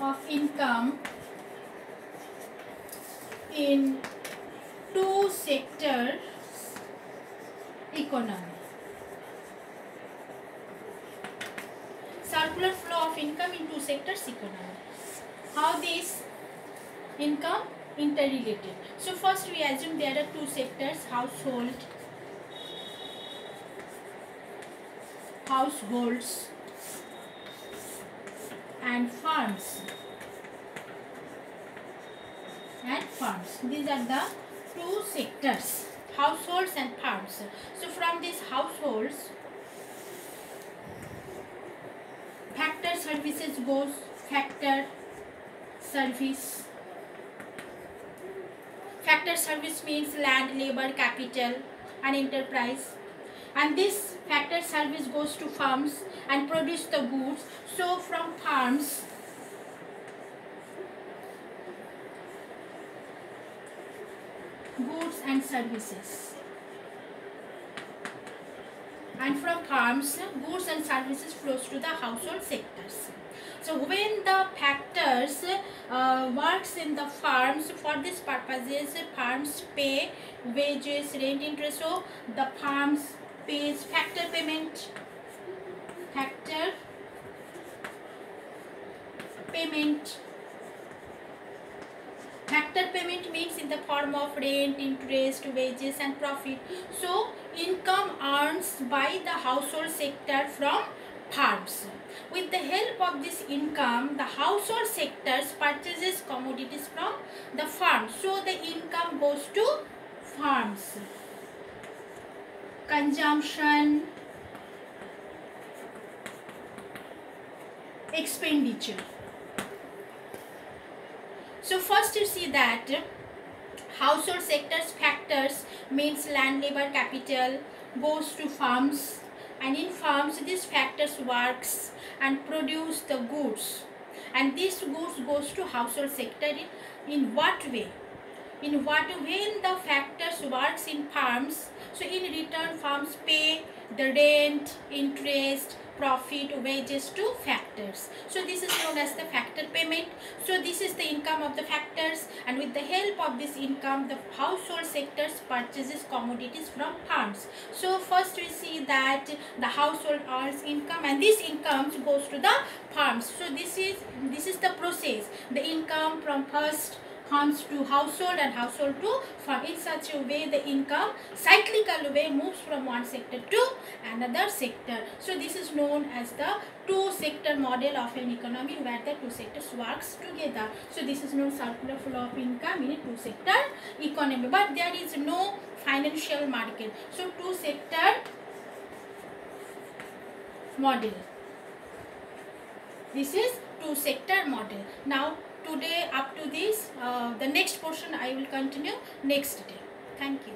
of income in two sector economy. Circular flow of income in two sectors economy. How this income interrelated? So first we assume there are two sectors, households and farms. These are the two sectors, households and farms. So from these households, factor services goes, factor service means land, labor, capital and enterprise, and this factor service goes to farms and produce the goods. So from farms, goods and services, and from farms, goods and services flows to the household sectors. So when the factors works in the farms, for this purposes farms pay wages, rent, interest. So the farms pays factor payment. Factor payment means in the form of rent, interest, wages and profit. So income earned by the household sector from farms. With the help of this income, the household sectors purchases commodities from the farm. So the income goes to farms. Consumption, expenditure. So first you see that household sectors factors means land, labor, capital goes to farms, and in farms these factors works and produce the goods, and this goods goes to household sector. In what way? When the factors works in farms, so in return farms pay the rent, interest, profit, wages to factors. So this is known as the factor payment. So this is the income of the factors, and with the help of this income the household sectors purchases commodities from farms. So first we see that the household earns income, and this income goes to the farms. So this is the process. The income from first farms to household and household to farm. In such a way the income cyclical way moves from one sector to another sector. So this is known as the two sector model of an economy, where the two sectors works together. So this is known circular flow of income in a two sector economy, but there is no financial market. So two sector model. This is two sector model. Now today up to this, the next portion I will continue next day. Thank you.